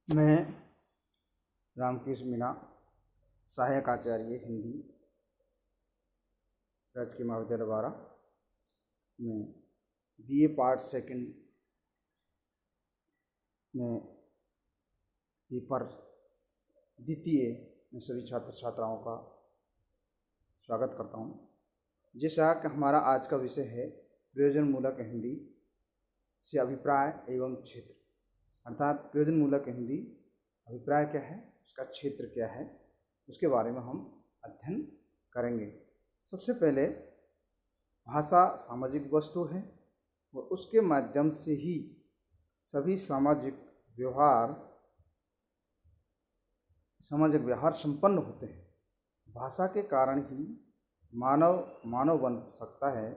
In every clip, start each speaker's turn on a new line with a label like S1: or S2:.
S1: मैं रामकृष्ण मीणा, सहायक आचार्य हिंदी, राजकीय महाविद्यालय बारा में बीए पार्ट सेकंड में पेपर द्वितीय में सभी छात्र छात्राओं का स्वागत करता हूँ। जैसा कि हमारा आज का विषय है प्रयोजनमूलक हिंदी से अभिप्राय एवं क्षेत्र, अर्थात प्रयोजनमूलक हिंदी अभिप्राय क्या है, उसका क्षेत्र क्या है, उसके बारे में हम अध्ययन करेंगे। सबसे पहले भाषा सामाजिक वस्तु है और उसके माध्यम से ही सभी सामाजिक व्यवहार संपन्न होते हैं। भाषा के कारण ही मानव बन सकता है,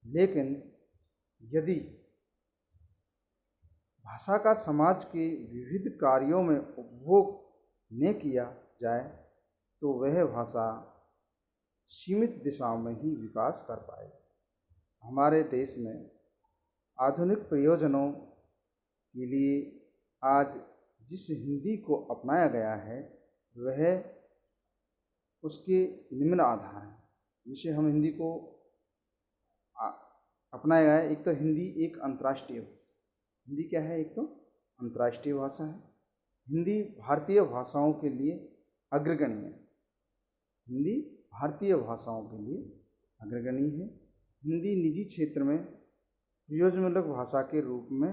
S1: लेकिन यदि भाषा का समाज के विविध कार्यों में उपभोग न किया जाए तो वह भाषा सीमित दिशाओं में ही विकास कर पाएगी। हमारे देश में आधुनिक प्रयोजनों के लिए आज जिस हिंदी को अपनाया गया है वह उसके निम्न आधार हैं, जिसे हम हिंदी को अपनाया गया है। एक तो हिंदी एक अंतर्राष्ट्रीय भाषा, हिंदी क्या है, एक तो अंतर्राष्ट्रीय भाषा है। हिंदी भारतीय भाषाओं के लिए अग्रगण्य है। हिंदी भारतीय भाषाओं के लिए अग्रगण्य है। हिंदी निजी क्षेत्र में प्रयोजनमूलक भाषा के रूप में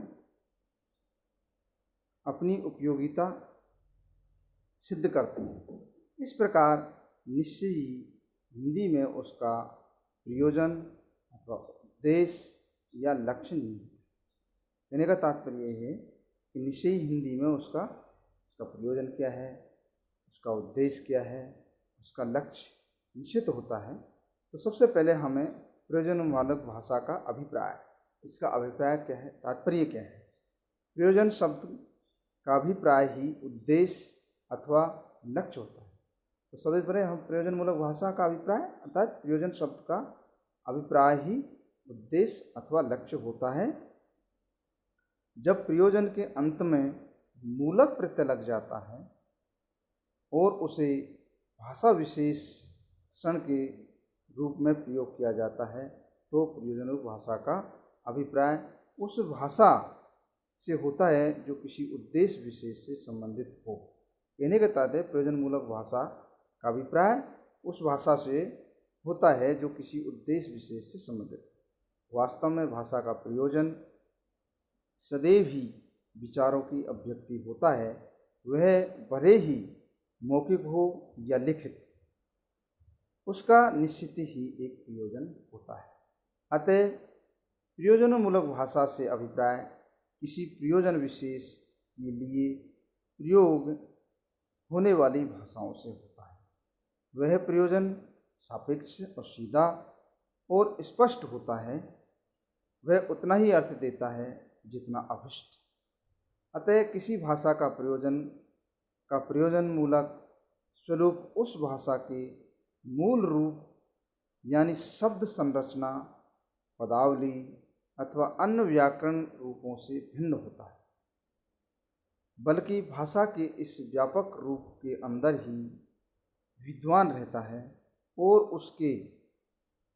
S1: अपनी उपयोगिता सिद्ध करती है। इस प्रकार निश्चय ही हिंदी में उसका प्रयोजन अथवा उद्देश्य या लक्ष्य नहीं है। कहने का तात्पर्य यह है कि निश्चय ही हिंदी में उसका प्रयोजन क्या है, उसका उद्देश्य क्या है, उसका लक्ष्य निश्चित होता है। तो सबसे पहले हमें प्रयोजनमूलक भाषा का अभिप्राय, इसका अभिप्राय क्या है, तात्पर्य क्या है। प्रयोजन शब्द का अभिप्राय ही उद्देश्य अथवा लक्ष्य होता है। तो सबसे पहले हम प्रयोजनमूलक भाषा का अभिप्राय अर्थात प्रयोजन शब्द का अभिप्राय ही उद्देश्य अथवा लक्ष्य होता है। जब प्रयोजन के अंत में मूलक प्रत्यय लग जाता है और उसे भाषा विशेषण के रूप में प्रयोग किया जाता है तो प्रयोजनमूलक भाषा का अभिप्राय उस भाषा से होता है जो किसी उद्देश्य विशेष से संबंधित हो। कहने का तात्पर्य प्रयोजनमूलक भाषा का अभिप्राय उस भाषा से होता है जो किसी उद्देश्य विशेष से संबंधित हो। वास्तव में भाषा का प्रयोजन सदैव ही विचारों की अभिव्यक्ति होता है, वह भले ही मौखिक हो या लिखित, उसका निश्चित ही एक प्रयोजन होता है। अतः प्रयोजनमूलक भाषा से अभिप्राय किसी प्रयोजन विशेष के लिए प्रयोग होने वाली भाषाओं से होता है। वह प्रयोजन सापेक्ष और सीधा और स्पष्ट होता है, वह उतना ही अर्थ देता है जितना अभिष्ट। अतः किसी भाषा का प्रयोजनमूलक स्वरूप उस भाषा के मूल रूप यानी शब्द संरचना, पदावली अथवा अन्य व्याकरण रूपों से भिन्न होता है, बल्कि भाषा के इस व्यापक रूप के अंदर ही विद्वान रहता है और उसके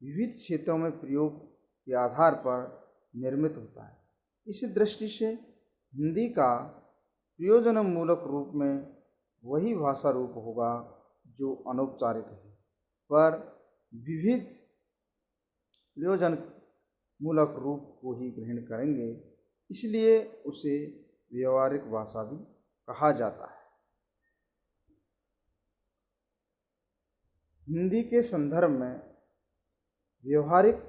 S1: विविध क्षेत्रों में प्रयोग के आधार पर निर्मित होता है। इस दृष्टि से हिंदी का प्रयोजनमूलक रूप में वही भाषा रूप होगा जो अनौपचारिक है, पर विविध प्रयोजनमूलक रूप को ही ग्रहण करेंगे, इसलिए उसे व्यवहारिक भाषा भी कहा जाता है। हिंदी के संदर्भ में व्यवहारिक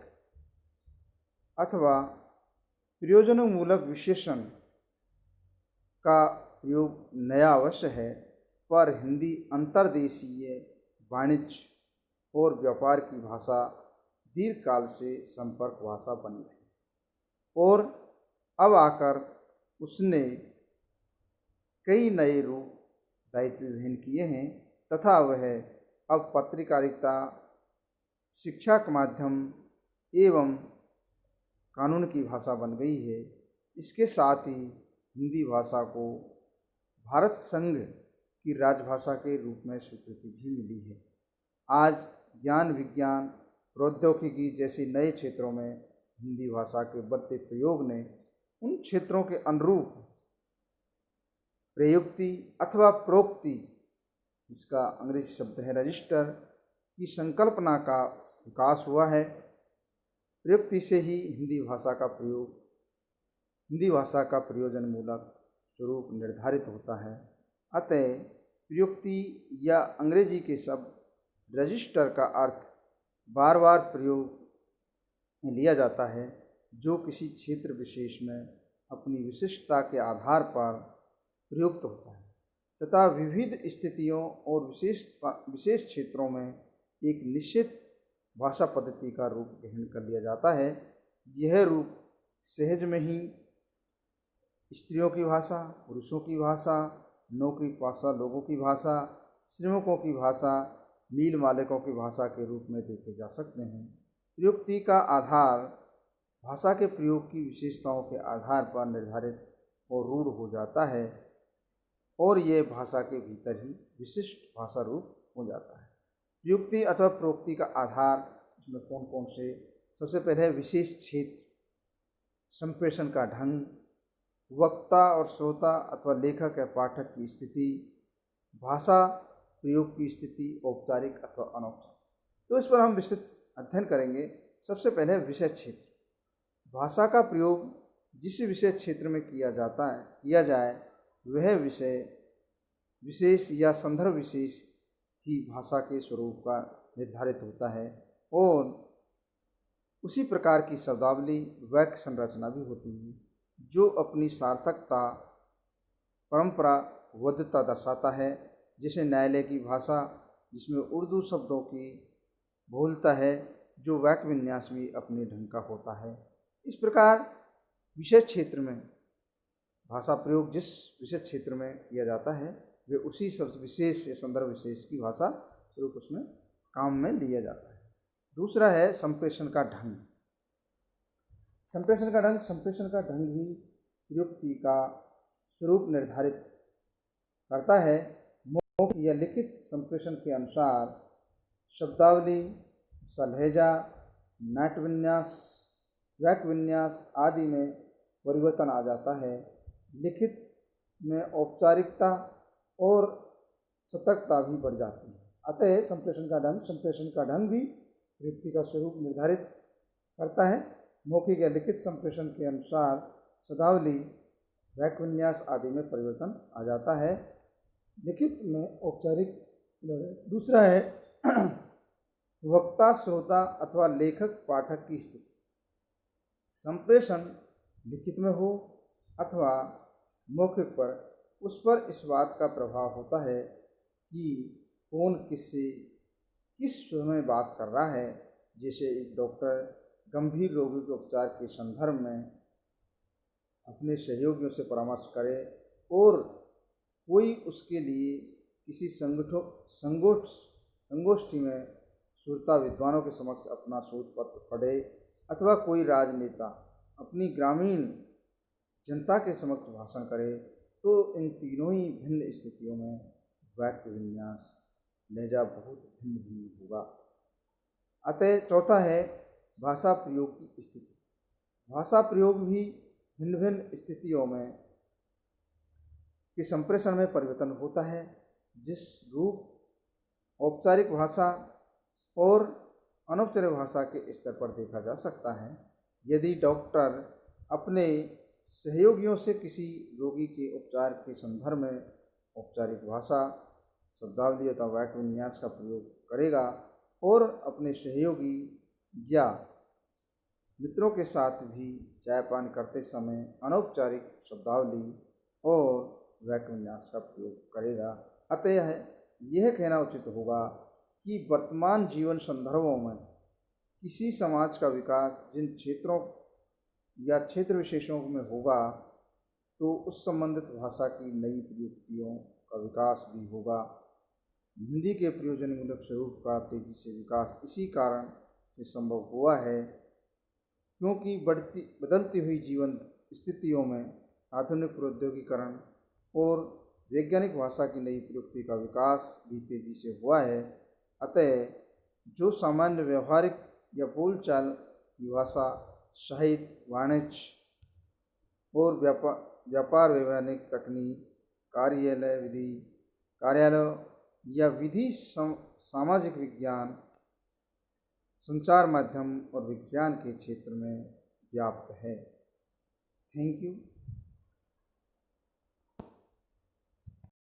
S1: अथवा प्रयोजनमूलक विशेषण का प्रयोग नया अवश्य है, पर हिंदी अंतर्देशीय वाणिज्य और व्यापार की भाषा दीर्घकाल से संपर्क भाषा बनी रही और अब आकर उसने कई नए रूप दायित्व वहन किए हैं तथा वह अब पत्रकारिता, शिक्षा का माध्यम एवं कानून की भाषा बन गई है। इसके साथ ही हिंदी भाषा को भारत संघ की राजभाषा के रूप में स्वीकृति भी मिली है। आज ज्ञान विज्ञान प्रौद्योगिकी जैसे नए क्षेत्रों में हिंदी भाषा के बढ़ते प्रयोग ने उन क्षेत्रों के अनुरूप प्रयुक्ति अथवा प्रोक्ति, इसका अंग्रेजी शब्द है रजिस्टर, की संकल्पना का विकास हुआ है। प्रयुक्ति से ही हिंदी भाषा का प्रयोजनमूलक स्वरूप निर्धारित होता है। अतः प्रयुक्ति या अंग्रेजी के शब्द रजिस्टर का अर्थ बार बार प्रयोग में लिया जाता है, जो किसी क्षेत्र विशेष में अपनी विशिष्टता के आधार पर प्रयुक्त होता है तथा विविध स्थितियों और विशेष क्षेत्रों में एक निश्चित भाषा पद्धति का रूप ग्रहण कर लिया जाता है। यह रूप सहज में ही स्त्रियों की भाषा, पुरुषों की भाषा, नौकरी पेशा लोगों की भाषा, श्रमिकों की भाषा, मील मालिकों की भाषा के रूप में देखे जा सकते हैं। प्रयुक्ति का आधार भाषा के प्रयोग की विशेषताओं के आधार पर निर्धारित और रूढ़ हो जाता है और यह भाषा के भीतर ही विशिष्ट भाषा रूप हो जाता है। प्रयुक्ति अथवा प्रोक्ति का आधार इसमें कौन कौन से? सबसे पहले है विशेष क्षेत्र, संप्रेषण का ढंग, वक्ता और श्रोता अथवा लेखक या पाठक की स्थिति, भाषा प्रयोग की स्थिति, औपचारिक अथवा अनौपचारिक। तो इस पर हम विस्तृत अध्ययन करेंगे। सबसे पहले विषय क्षेत्र। भाषा का प्रयोग जिस विषय क्षेत्र में किया जाए वह विषय विशेष या संदर्भ विशेष ही भाषा के स्वरूप का निर्धारित होता है और उसी प्रकार की शब्दावली वाक्य संरचना भी होती है जो अपनी सार्थकता परंपराबद्धता दर्शाता है। जैसे न्यायालय की भाषा जिसमें उर्दू शब्दों की बहुलता है, जो वाक्य विन्यास भी अपने ढंग का होता है। इस प्रकार विषय क्षेत्र में भाषा प्रयोग जिस विषय क्षेत्र में किया जाता है वे उसी शब्द विशेष या संदर्भ विशेष की भाषा स्वरूप उसमें काम में लिया जाता है। दूसरा है संप्रेषण का ढंग। संप्रेषण का ढंग भी प्रयुक्ति का स्वरूप निर्धारित करता है। मौखिक या लिखित संप्रेषण के अनुसार शब्दावली, उसका लहजा, नाट विन्यास, वाक्य विन्यास आदि में परिवर्तन आ जाता है। लिखित में औपचारिकता और सतर्कता भी बढ़ जाती है। अतः संप्रेषण का ढंग भी प्रयुक्ति का स्वरूप निर्धारित करता है। मौखिक या लिखित संप्रेषण के अनुसार शब्दावली, वाक्य विन्यास आदि में परिवर्तन आ जाता है। लिखित में औपचारिक। दूसरा है वक्ता, श्रोता अथवा लेखक पाठक की स्थिति। संप्रेषण लिखित में हो अथवा मौखिक पर उस पर इस बात का प्रभाव होता है कि कौन किससे किस स्वर में बात कर रहा है। जैसे एक डॉक्टर गंभीर रोगी के उपचार के संदर्भ में अपने सहयोगियों से परामर्श करे और कोई उसके लिए किसी संगोष्ठी में श्रोता विद्वानों के समक्ष अपना शोध पत्र पढ़े अथवा कोई राजनेता अपनी ग्रामीण जनता के समक्ष भाषण करे, तो इन तीनों ही भिन्न स्थितियों में वाक्य विन्यास, लहजा बहुत भिन्न भिन्न होगा। अतः चौथा है भाषा प्रयोग की स्थिति। भाषा प्रयोग भी भिन्न भिन्न स्थितियों में के संप्रेषण में परिवर्तन होता है, जिस रूप औपचारिक भाषा और अनौपचारिक भाषा के स्तर पर देखा जा सकता है। यदि डॉक्टर अपने सहयोगियों से किसी रोगी के उपचार के संदर्भ में औपचारिक भाषा, शब्दावली अथवा वाक्य विन्यास का प्रयोग करेगा और अपने सहयोगी या मित्रों के साथ भी चाय पान करते समय अनौपचारिक शब्दावली और वाक्य विन्यास का प्रयोग करेगा। अतः यह कहना उचित होगा कि वर्तमान जीवन संदर्भों में किसी समाज का विकास जिन क्षेत्रों या क्षेत्र विशेषों में होगा, तो उस संबंधित भाषा की नई प्रयुक्तियों का विकास भी होगा। हिंदी के प्रयोजनमूलक स्वरूप का तेजी से विकास इसी कारण से संभव हुआ है क्योंकि बदलती हुई जीवन स्थितियों में आधुनिक प्रौद्योगिकीकरण और वैज्ञानिक भाषा की नई प्रयुक्ति का विकास भी तेजी से हुआ है। अतः जो सामान्य व्यवहारिक या बोलचाल की भाषा साहित्य, वाणिज्य और व्यापार वैज्ञानिक तकनीक, कार्यालय या विधि सामाजिक विज्ञान, संचार माध्यम और विज्ञान के क्षेत्र में व्याप्त है। Thank you.